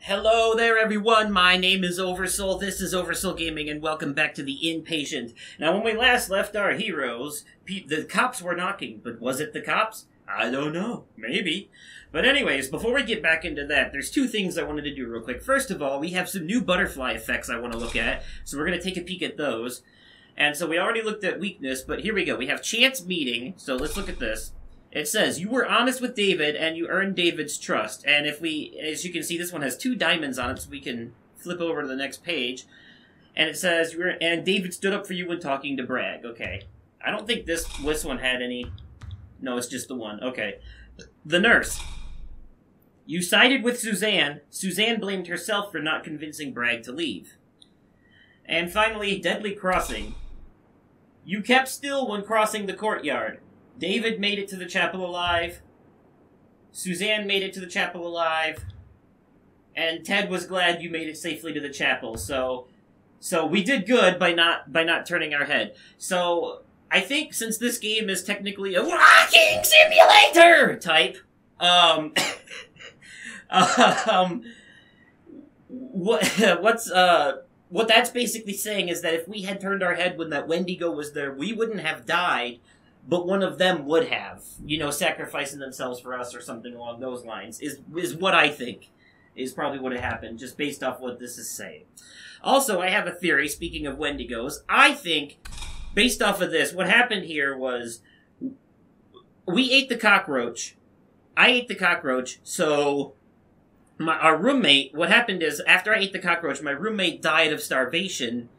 Hello there, everyone. My name is Oversoul. This is Oversoul Gaming, and welcome back to the Inpatient. Now, when we last left our heroes, the cops were knocking, but was it the cops? I don't know. Maybe. But anyways, before we get back into that, there's two things I wanted to do real quick. First of all, we have some new butterfly effects I want to look at, so we're going to take a peek at those. And so we already looked at weakness, but here we go. We have chance meeting, so let's look at this. It says, you were honest with David, and you earned David's trust. And if we, as you can see, this one has 2 diamonds on it, so we can flip over to the next page. And it says, and David stood up for you when talking to Bragg. Okay. I don't think this one had any. No, it's just the one. Okay. The nurse. You sided with Suzanne. Suzanne blamed herself for not convincing Bragg to leave. And finally, Deadly Crossing. You kept still when crossing the courtyard. David made it to the chapel alive. Suzanne made it to the chapel alive. And Ted was glad you made it safely to the chapel. So we did good by not turning our head. So I think since this game is technically a walking simulator type, what that's basically saying is that if we had turned our head when that Wendigo was there, we wouldn't have died. But one of them would have, sacrificing themselves for us or something along those lines, is what I think is probably what happened, just based off what this is saying. Also, I have a theory, speaking of Wendigos. I think, based off of this, what happened here was, we ate the cockroach. I ate the cockroach, so our roommate, what happened is, after I ate the cockroach, my roommate died of starvation,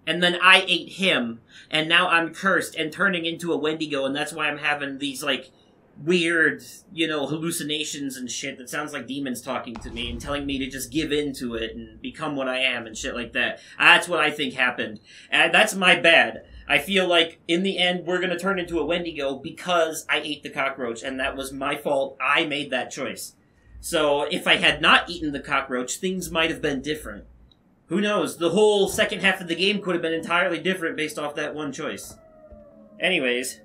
and then I ate him, and now I'm cursed and turning into a Wendigo, and that's why I'm having these, weird, hallucinations and shit that sounds like demons talking to me and telling me to just give in to it and become what I am and shit like that. That's what I think happened. And that's my bad. I feel like, in the end, we're gonna turn into a Wendigo because I ate the cockroach, and that was my fault. I made that choice. So, if I had not eaten the cockroach, things might have been different. Who knows? The whole second half of the game could have been entirely different based off that one choice. Anyways.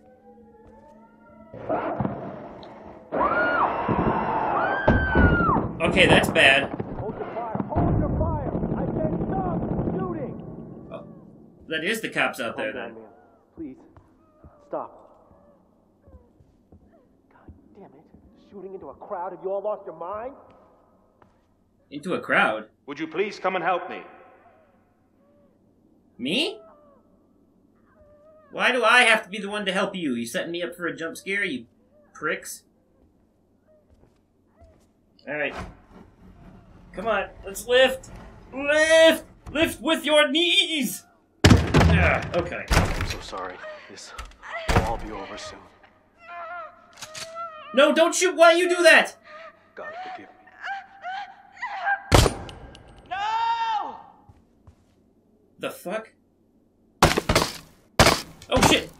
Okay, that's bad. Hold your fire! Hold your fire! I said stop shooting! Oh, that is the cops out there, then. Man. Please, stop. God damn it. Shooting into a crowd? Have you all lost your mind? Into a crowd? Would you please come and help me? Me? Why do I have to be the one to help you? You setting me up for a jump scare, you pricks? Alright. Come on, let's lift! Lift! Lift with your knees! Okay. I'm so sorry. This will all be over soon. No, don't shoot! Why you do that? God forgive me. The fuck? Oh shit!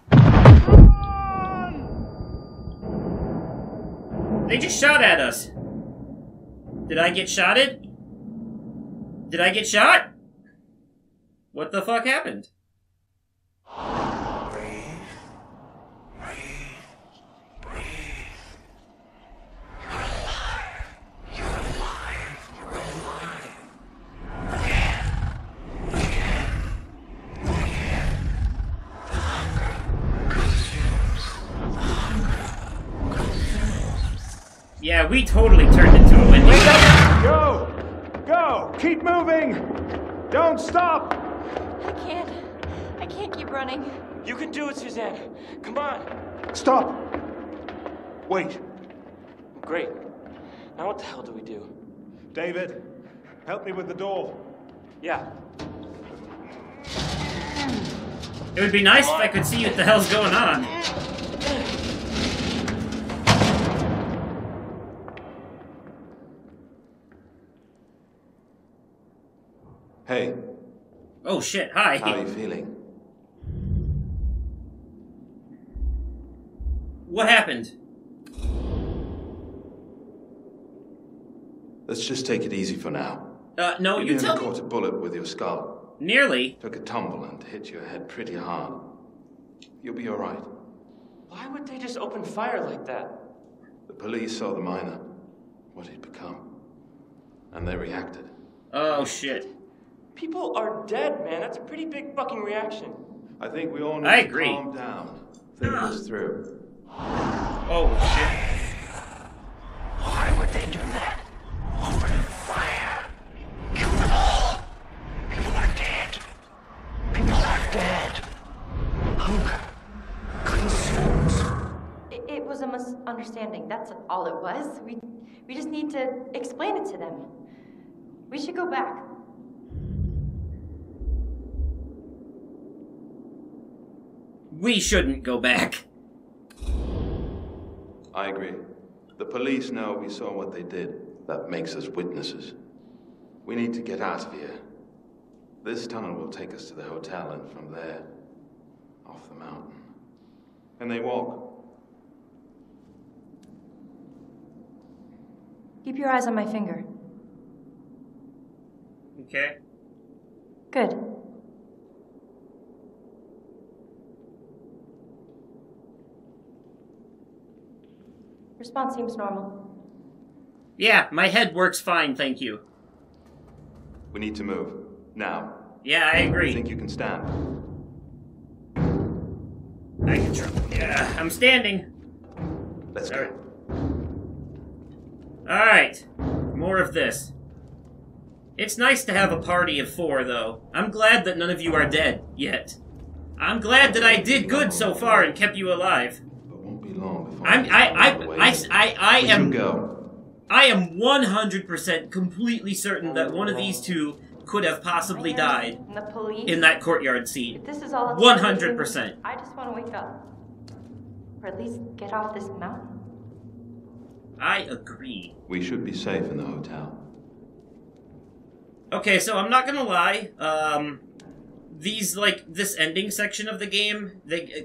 They just shot at us. Did I get shotted? Did I get shot? What the fuck happened? Yeah, we totally turned into a Wendigo. Go! Go! Keep moving! Don't stop! I can't keep running. You can do it, Suzanne. Come on. Stop! Wait. Great. Now what the hell do we do? David, help me with the door. Yeah. It would be nice if I could see what the hell's going on. Hey. Oh shit, hi. How are you feeling? What happened? Let's just take it easy for now. No, you tell me. Caught a bullet with your skull. Nearly. Took a tumble and hit your head pretty hard. You'll be alright. Why would they just open fire like that? The police saw the miner, what he'd become, and they reacted. Oh, shit. People are dead, man. That's a pretty big fucking reaction. I think we all need I to agree. calm down. Think this through. Oh, shit. Why would they do that? Open fire. Kill them all. People are dead. People are dead. Hunger consumes. It was a misunderstanding. That's all it was. We just need to explain it to them. We should go back. We shouldn't go back. I agree. The police know we saw what they did. That makes us witnesses. We need to get out of here. This tunnel will take us to the hotel, and from there, off the mountain. And they walk. Keep your eyes on my finger. Okay. Good. Response seems normal. Yeah, my head works fine, thank you. We need to move. Now. Yeah, I I agree. think you can stand. I can try. Yeah, I'm standing. Let's Alright. go. Alright. More of this. It's nice to have a party of 4, though. I'm glad that none of you are dead, yet. I'm glad that I did good so far and kept you alive. But won't be long before I We am... should go. I am 100% completely certain that one of these two could have possibly died And the police. in that courtyard scene. If this is all. 100%. I just want to wake up, or at least get off this mountain. I agree. We should be safe in the hotel. Okay, so I'm not gonna lie. This ending section of the game,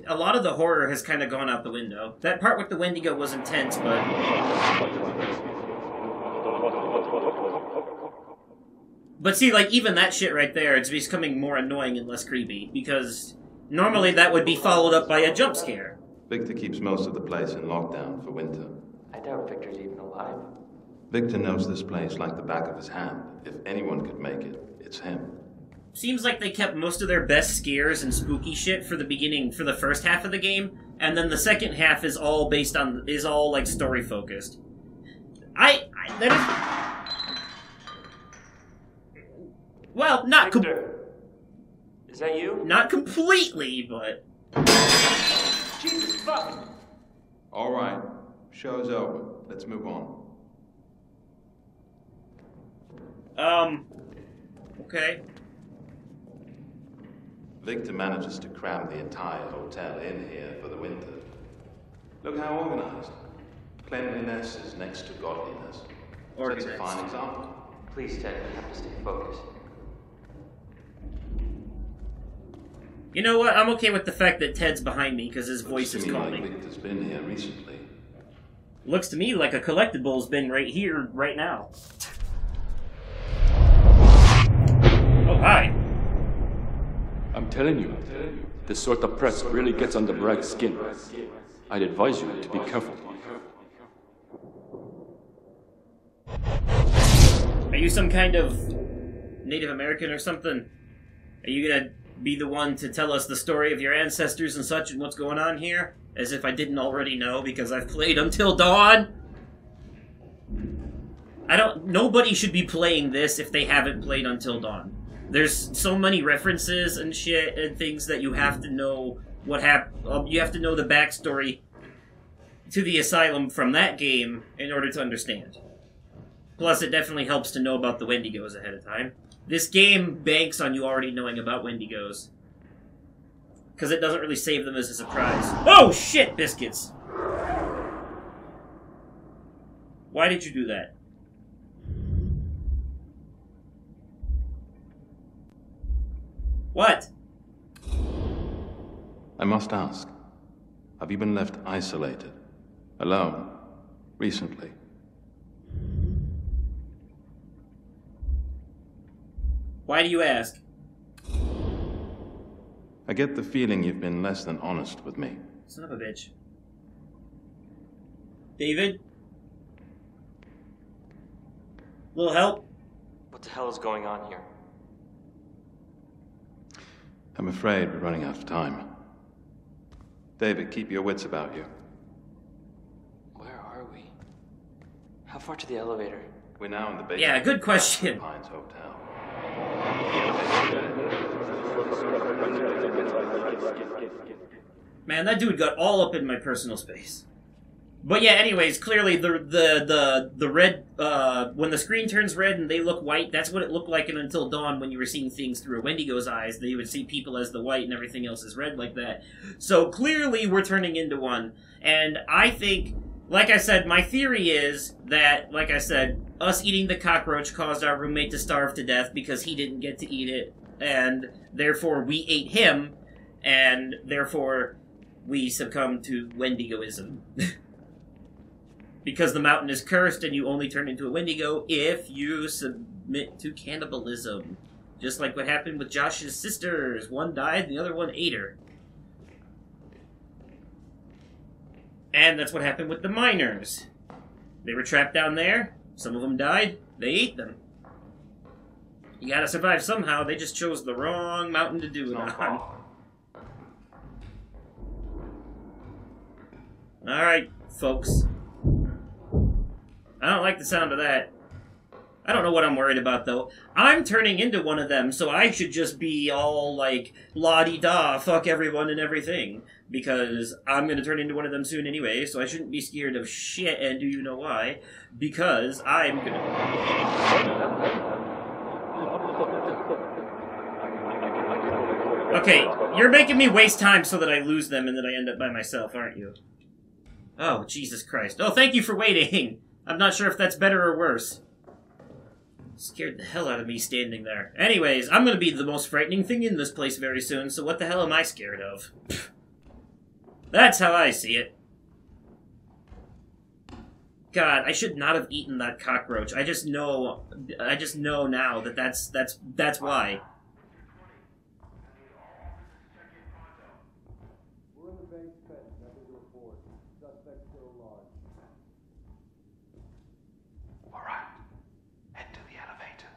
a lot of the horror has kind of gone out the window. That part with the Wendigo was intense, but see, like, even that shit right there, it's becoming more annoying and less creepy, because normally that would be followed up by a jump scare. Victor keeps most of the place in lockdown for winter. I doubt Victor's even alive. Victor knows this place like the back of his hand. If anyone could make it, it's him. Seems like they kept most of their best scares and spooky shit for the first half of the game, and then the second half is all like story focused. Well, not Victor, is that you? not completely, but Jesus fuck! All right. Show's over. Let's move on. okay. Victor manages to cram the entire hotel in here for the winter. Look how organized. Cleanliness is next to godliness. That's a fine example. Please, Ted, we have to stay focused. You know what? I'm okay with the fact that Ted's behind me because his voice is Looks to me like calming. Victor's been here recently. Looks to me like a collectible's been right here, right now. Oh, hi. I'm telling you, this sort of press really gets under Bragg's skin. I'd advise you to be careful. Are you some kind of Native American or something? Are you gonna be the one to tell us the story of your ancestors and such and what's going on here? As if I didn't already know because I've played Until Dawn? Nobody should be playing this if they haven't played Until Dawn. There's so many references and shit and things that you have to know what happened. You have to know the backstory to the asylum from that game in order to understand. Plus, it definitely helps to know about the Wendigos ahead of time. This game banks on you already knowing about Wendigos. Because it doesn't really save them as a surprise. Oh, shit, biscuits! Why did you do that? What? I must ask, have you been left isolated, alone, recently? Why do you ask? I get the feeling you've been less than honest with me. Son of a bitch. David? Little help? What the hell is going on here? I'm afraid we're running out of time. David, keep your wits about you. Where are we? How far to the elevator? We're now in the basement. Yeah, good question. Pines Hotel. Man, that dude got all up in my personal space. But yeah, anyways, clearly the red, when the screen turns red and they look white, that's what it looked like in Until Dawn when you were seeing things through a Wendigo's eyes. They would see people as the white and everything else is red like that. So clearly we're turning into one. And I think, like I said, my theory is that, like I said, us eating the cockroach caused our roommate to starve to death because he didn't get to eat it. And therefore we ate him, and therefore we succumbed to Wendigoism. Because the mountain is cursed and you only turn into a Wendigo if you submit to cannibalism. Just like what happened with Josh's sisters. One died, the other one ate her. And that's what happened with the miners. They were trapped down there. Some of them died. They ate them. You gotta survive somehow. They just chose the wrong mountain to do it on. Alright, folks. I don't like the sound of that. I don't know what I'm worried about, though. I'm turning into one of them, so I should just be all, like, la-di-da, fuck everyone and everything. Because I'm gonna turn into one of them soon anyway, so I shouldn't be scared of shit, and do you know why? Because I'm gonna... Okay, you're making me waste time so that I lose them and that I end up by myself, aren't you? Oh, Jesus Christ. Oh, thank you for waiting! I'm not sure if that's better or worse. Scared the hell out of me standing there. Anyways, I'm gonna be the most frightening thing in this place very soon, so what the hell am I scared of? That's how I see it. God, I should not have eaten that cockroach. I just know now that that's why. We're in the base pit. Nothing to report. Suspect still alive. All right. Head to the elevator.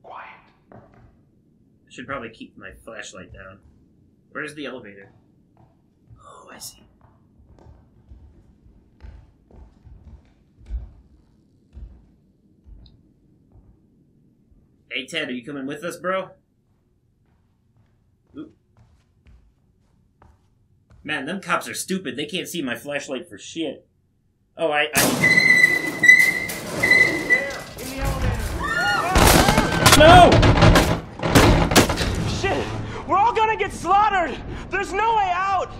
Quiet. I should probably keep my flashlight down. Where's the elevator? Oh, I see. Hey, Ted, are you coming with us, bro? Oop. Man, them cops are stupid. They can't see my flashlight for shit. Oh, There! In the elevator! No! Shit! We're all gonna get slaughtered! There's no way out!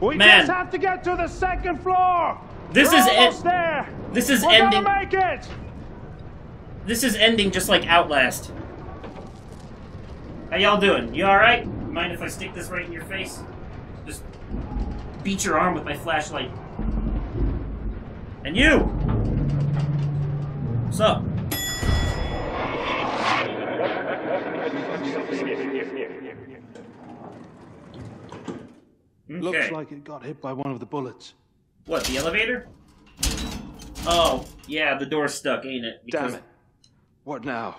We Man. just have to get to the second floor! This We're is almost there! This is We're ending. gonna make it! This is ending just like Outlast. How y'all doing? You alright? Mind if I stick this right in your face? Just beat your arm with my flashlight. And you! What's up? Looks Okay. like it got hit by one of the bullets. What, the elevator? Oh, yeah, the door's stuck, ain't it? Damn it. What now?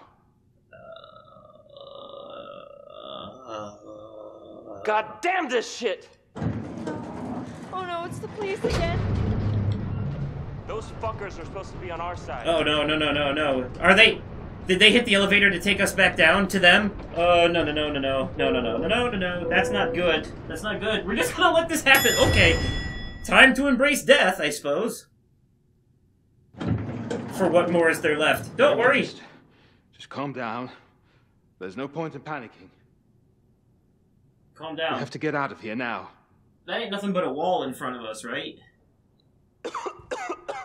God damn this shit! Oh no, it's the police again. Those fuckers are supposed to be on our side. Oh, no. Are they... Did they hit the elevator to take us back down to them? Oh, no. No. That's not good. That's not good. We're just gonna let this happen. Okay. Time to embrace death, I suppose. For what more is there left? Don't worry. Just calm down. There's no point in panicking. Calm We down. have to get out of here now. That ain't nothing but a wall in front of us, right?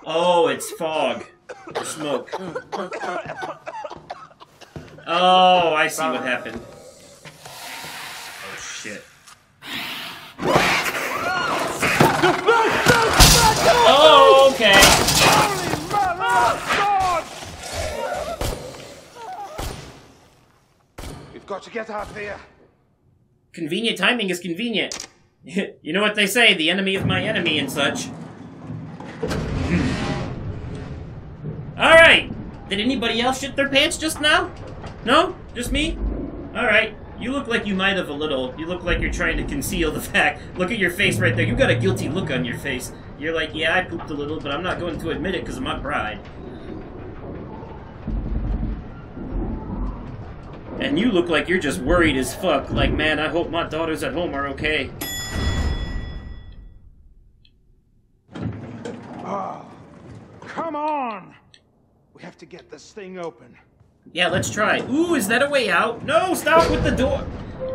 Oh, it's fog. Or smoke. Oh, I see what happened. Oh, shit. Oh, okay. We've got to get out of here. Convenient timing is convenient. You know what they say, the enemy of my enemy and such. Alright! Did anybody else shit their pants just now? No? Just me? Alright. You look like you might have a little. You look like you're trying to conceal the fact. Look at your face right there. You got a guilty look on your face. You're like, yeah, I pooped a little, but I'm not going to admit it because of my pride. And you look like you're just worried as fuck. Like, man, I hope my daughters at home are okay. Oh, come on! We have to get this thing open. Yeah, let's try. Ooh, is that a way out? No, stop with the door!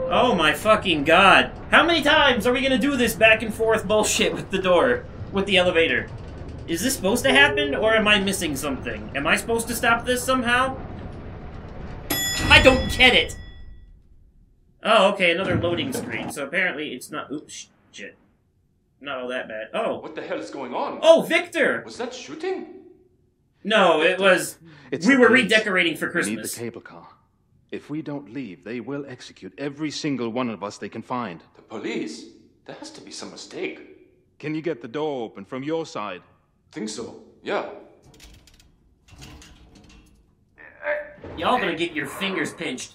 Oh my fucking god. How many times are we gonna do this back and forth bullshit with the door? With the elevator? Is this supposed to happen, or am I missing something? Am I supposed to stop this somehow? I don't get it! Oh, okay, another loading screen. So apparently it's not... Oops, shit. Not all that bad. Oh. What the hell is going on? Oh, Victor! Was that shooting? No, it was... we were redecorating for Christmas. We need the cable car. If we don't leave, they will execute every single one of us they can find. The police? There has to be some mistake. Can you get the door open from your side? Think so, yeah. Y'all gonna get your fingers pinched.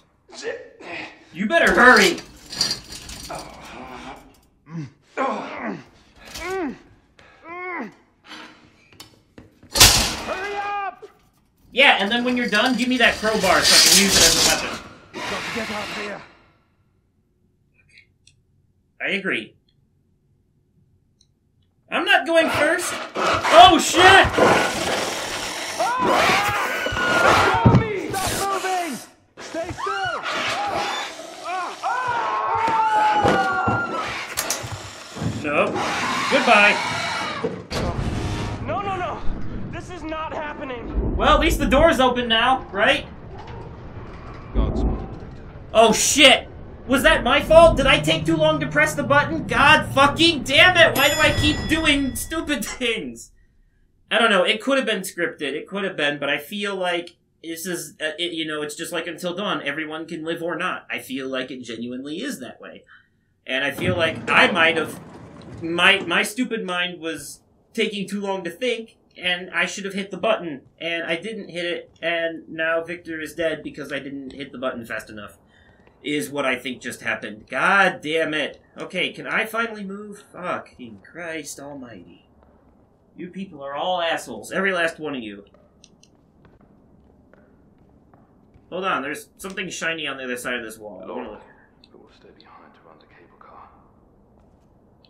You better hurry! Hurry up! Yeah, and then when you're done, give me that crowbar so I can use it as a weapon. We've got to get out of here. I agree. I'm not going first. Oh, shit! Follow me! Stop moving! Stay still! No. Goodbye. No, no, no! This is not happening! Well, at least the door's open now, right? Godspeed. Oh, shit! Was that my fault? Did I take too long to press the button? God fucking damn it! Why do I keep doing stupid things? I don't know. It could have been scripted. It could have been, but I feel like this is, you know, it's just like Until Dawn. Everyone can live or not. I feel like it genuinely is that way. And I feel like I might have... My stupid mind was taking too long to think, and I should have hit the button, and I didn't hit it, and now Victor is dead because I didn't hit the button fast enough. Is what I think just happened. God damn it. Okay, can I finally move? Fucking Christ almighty. You people are all assholes. Every last one of you. Hold on, there's something shiny on the other side of this wall. Laura, who will stay behind to run the cable car.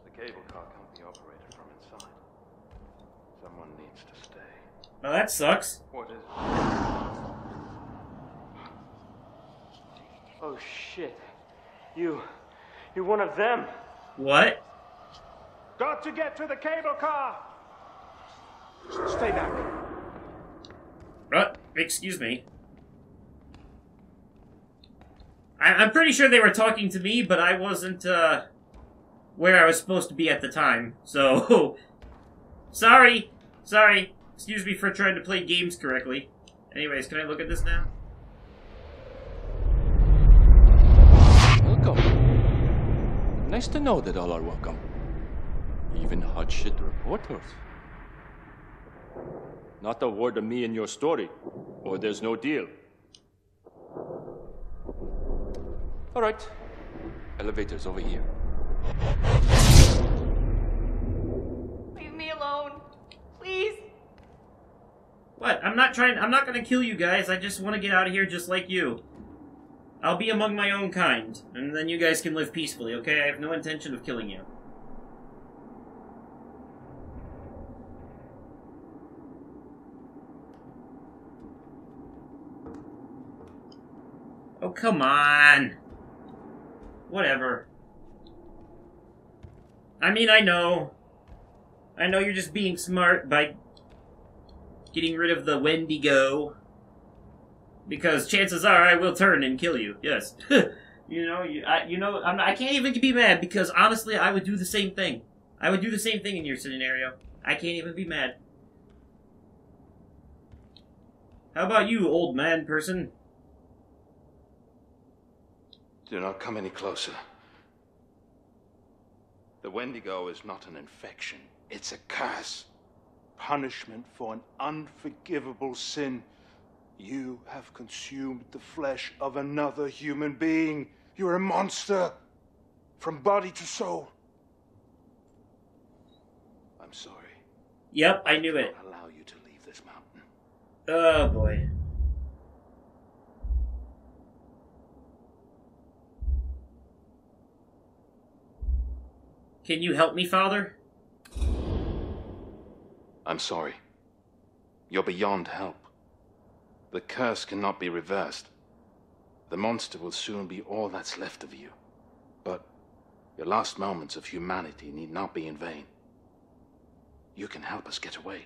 The cable car can't be operated from inside. Someone needs to stay. Well, that sucks. What is it? Oh shit. You're one of them. What? Got to get to the cable car! Stay back. Excuse me. I'm pretty sure they were talking to me, but I wasn't, where I was supposed to be at the time. So, sorry. Excuse me for trying to play games correctly. Anyways, can I look at this now? Welcome. Nice to know that all are welcome. Even hot shit reporters. Not a word of me in your story, or there's no deal. All right. Elevator's over here. Leave me alone. Please. What? I'm not gonna kill you guys. I just want to get out of here just like you. I'll be among my own kind, and then you guys can live peacefully, okay? I have no intention of killing you. Oh, come on! Whatever. I mean, I know you're just being smart by getting rid of the Wendigo. Because chances are I will turn and kill you. Yes. I can't even be mad because honestly, I would do the same thing. I would do the same thing in your scenario. I can't even be mad. How about you, old man person? Do not come any closer. The Wendigo is not an infection. It's a curse. Punishment for an unforgivable sin. You have consumed the flesh of another human being. You're a monster. From body to soul. I'm sorry. Yep, I knew it. I won't allow you to leave this mountain. Oh, boy. Can you help me, Father? I'm sorry. You're beyond help. The curse cannot be reversed. The monster will soon be all that's left of you. But your last moments of humanity need not be in vain. You can help us get away.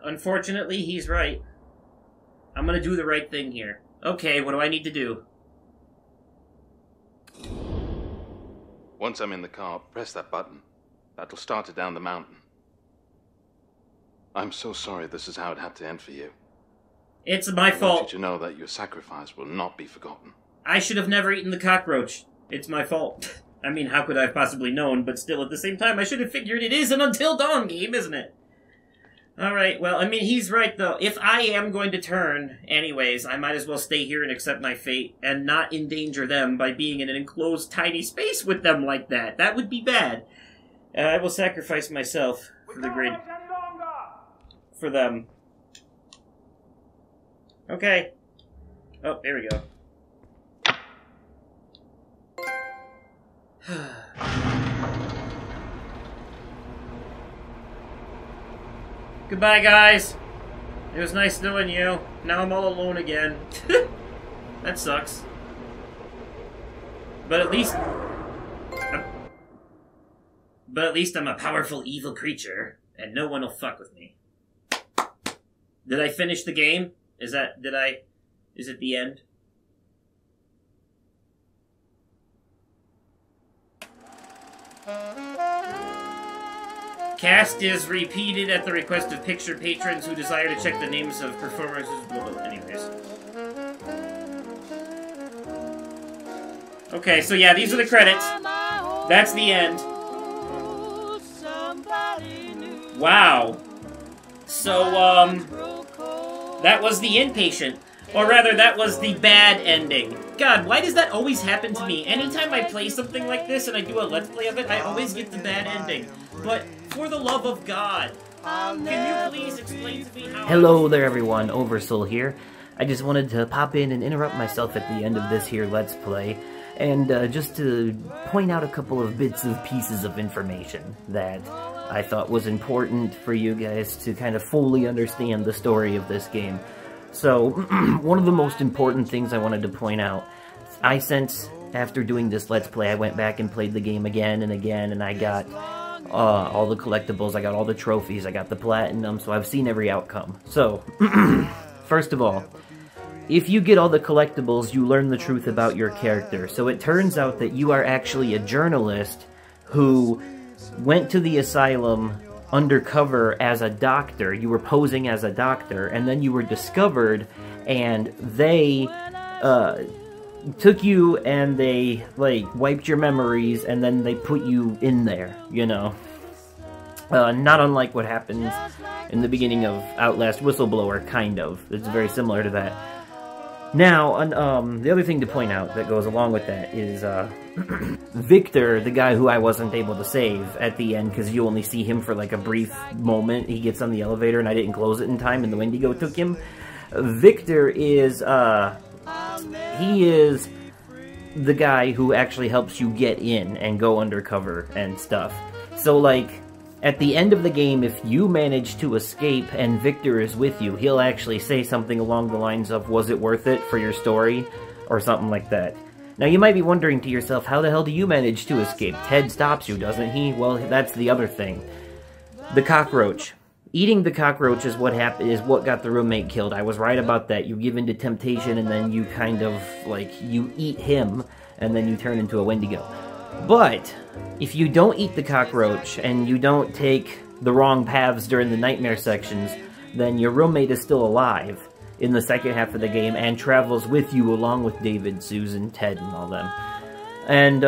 Unfortunately, he's right. I'm gonna do the right thing here. Okay, what do I need to do? Once I'm in the car, press that button. That'll start it down the mountain. I'm so sorry this is how it had to end for you. It's my fault. I want you to know that your sacrifice will not be forgotten. I should have never eaten the cockroach. It's my fault. I mean, how could I have possibly known, but still, at the same time, I should have figured it is an Until Dawn game, isn't it? Alright, well, I mean, he's right, though. If I am going to turn, anyways, I might as well stay here and accept my fate, and not endanger them by being in an enclosed, tiny space with them like that. That would be bad. I will sacrifice myself for the great... for them. Okay. Oh, there we go. Goodbye, guys. It was nice knowing you. Now I'm all alone again. That sucks. But at least... I'm a powerful evil creature, and no one will fuck with me. Did I finish the game? Is it the end? Cast is repeated at the request of picture patrons who desire to check the names of performers. Anyways. Okay, so yeah, these are the credits. That's the end. Wow. So, that was the Inpatient. Or rather, that was the bad ending. God, why does that always happen to me? Anytime I play something like this and I do a Let's Play of it, I always get the bad ending. But, for the love of God, can you please explain to me how... Hello there everyone, Oversoul here. I just wanted to pop in and interrupt myself at the end of this here Let's Play, and just to point out a couple of bits and pieces of information that I thought was important for you guys to kind of fully understand the story of this game. So, one of the most important things I wanted to point out, after doing this Let's Play, I went back and played the game again and again, and I got all the collectibles, I got all the trophies, I got the platinum, so I've seen every outcome. So, first of all, if you get all the collectibles, you learn the truth about your character. So it turns out that you are actually a journalist who went to the asylum undercover as a doctor. You were posing as a doctor, and then you were discovered, and they took you and they like wiped your memories, and then they put you in there, you know. Not unlike what happens in the beginning of Outlast Whistleblower, kind of. It's very similar to that. Now, the other thing to point out that goes along with that is, Victor, the guy who I wasn't able to save at the end, because you only see him for like a brief moment. He gets on the elevator and I didn't close it in time and the Wendigo took him. Victor is, he is the guy who actually helps you get in and go undercover and stuff. So, like, at the end of the game, if you manage to escape and Victor is with you, he'll actually say something along the lines of, was it worth it for your story? Or something like that. Now, you might be wondering to yourself, how the hell do you manage to escape? Ted stops you, doesn't he? Well, that's the other thing. The cockroach. Eating the cockroach is what got the roommate killed. I was right about that. You give in to temptation and then you kind of, like, you eat him and then you turn into a Wendigo. But, if you don't eat the cockroach, and you don't take the wrong paths during the nightmare sections, then your roommate is still alive in the second half of the game, and travels with you along with David, Susan, Ted, and all them. And,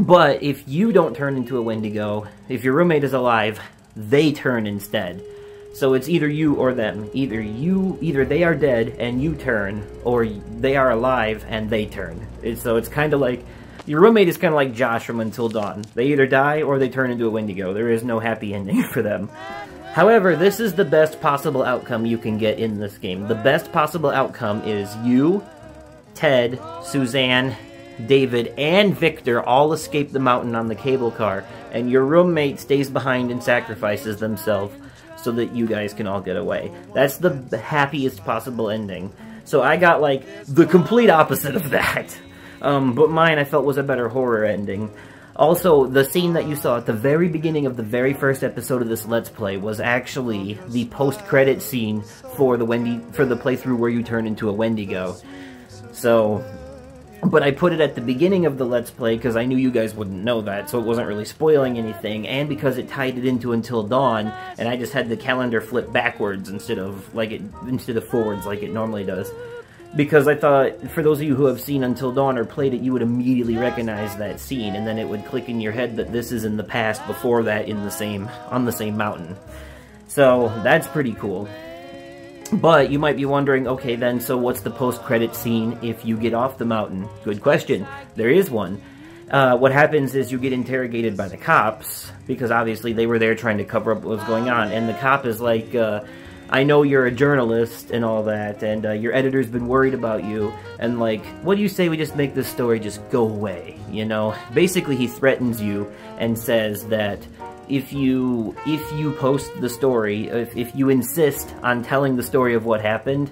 But if you don't turn into a Wendigo, if your roommate is alive, they turn instead. So it's either you or them. Either they are dead and you turn, or they are alive and they turn. So it's kind of like, your roommate is kind of like Josh from Until Dawn. They either die or they turn into a Wendigo. There is no happy ending for them. However, this is the best possible outcome you can get in this game. The best possible outcome is you, Ted, Suzanne, David, and Victor all escape the mountain on the cable car, and your roommate stays behind and sacrifices themselves so that you guys can all get away. That's the happiest possible ending. So I got, like, the complete opposite of that. But mine I felt was a better horror ending. Also, the scene that you saw at the very beginning of the very first episode of this Let's Play was actually the post-credit scene for the playthrough where you turn into a Wendigo. So, but I put it at the beginning of the Let's Play because I knew you guys wouldn't know that, so it wasn't really spoiling anything, and because it tied it into Until Dawn, and I just had the calendar flip backwards instead of forwards like it normally does. Because I thought, for those of you who have seen Until Dawn or played it, you would immediately recognize that scene, and then it would click in your head that this is in the past before that on the same mountain. So, that's pretty cool. But you might be wondering, okay then, so what's the post-credit scene if you get off the mountain? Good question. There is one. What happens is you get interrogated by the cops, because obviously they were there trying to cover up what was going on, and the cop is like, I know you're a journalist and all that, and your editor's been worried about you, and like, what do you say we just make this story just go away, you know? Basically, he threatens you and says that if you post the story, if you insist on telling the story of what happened,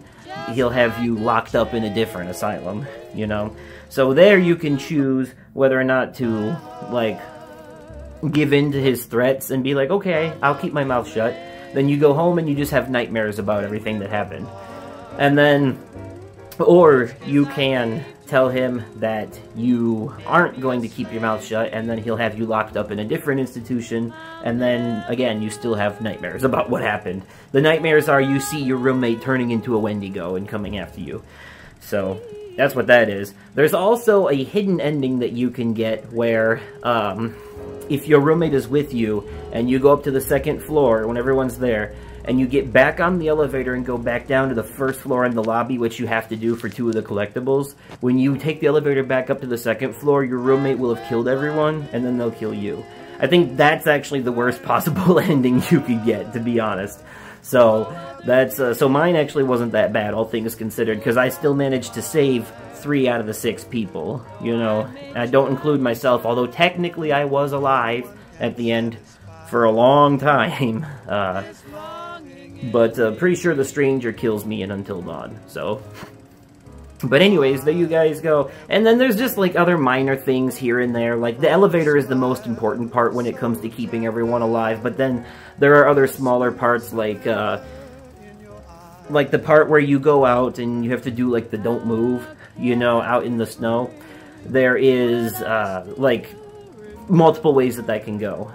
he'll have you locked up in a different asylum, you know? So there you can choose whether or not to, like, give in to his threats and be like, okay, I'll keep my mouth shut. Then you go home and you just have nightmares about everything that happened. And then, or you can tell him that you aren't going to keep your mouth shut, and then he'll have you locked up in a different institution, and then, again, you still have nightmares about what happened. The nightmares are you see your roommate turning into a Wendigo and coming after you. So, that's what that is. There's also a hidden ending that you can get where, if your roommate is with you, and you go up to the second floor when everyone's there, and you get back on the elevator and go back down to the first floor in the lobby, which you have to do for 2 of the collectibles, when you take the elevator back up to the second floor, your roommate will have killed everyone, and then they'll kill you. I think that's actually the worst possible ending you could get, to be honest. So, that's, so mine actually wasn't that bad, all things considered, because I still managed to save 3 out of the 6 people, you know. I don't include myself, although technically I was alive at the end for a long time. But pretty sure the stranger kills me in Until Dawn, so. But anyways, there you guys go. And then there's just, like, other minor things here and there. Like, the elevator is the most important part when it comes to keeping everyone alive, but then there are other smaller parts, like the part where you go out and you have to do, like, the don't move, you know, out in the snow. There is, like, multiple ways that can go.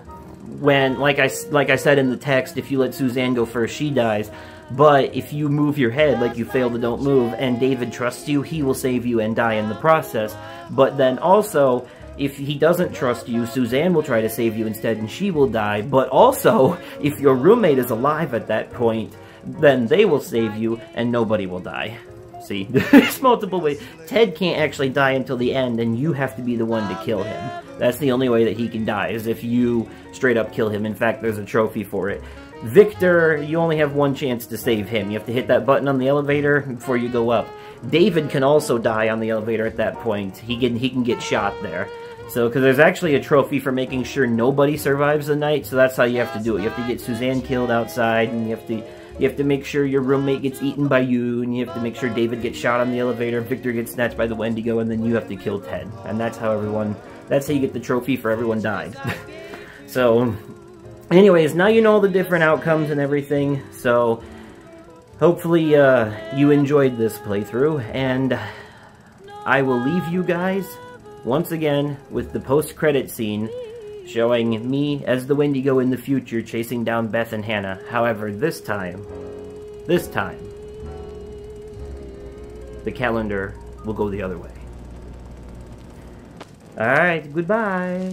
When, like I said in the text, if you let Suzanne go first, she dies. But if you move your head, like you fail to don't move, and David trusts you, he will save you and die in the process. But then also, if he doesn't trust you, Suzanne will try to save you instead, and she will die. But also, if your roommate is alive at that point, then they will save you, and nobody will die. See, there's multiple ways. Ted can't actually die until the end, and you have to be the one to kill him. That's the only way that he can die, is if you straight up kill him. In fact, there's a trophy for it. Victor, you only have one chance to save him. You have to hit that button on the elevator before you go up. David can also die on the elevator at that point. He can get shot there. So, because there's actually a trophy for making sure nobody survives the night, so that's how you have to do it. You have to get Suzanne killed outside, and you have to make sure your roommate gets eaten by you, and you have to make sure David gets shot on the elevator, Victor gets snatched by the Wendigo, and then you have to kill Ted. And that's how you get the trophy for everyone died. So, anyways, now you know all the different outcomes and everything, so hopefully you enjoyed this playthrough, and I will leave you guys, once again, with the post-credit scene showing me as the Wendigo in the future chasing down Beth and Hannah. However, this time, the calendar will go the other way. Alright, goodbye.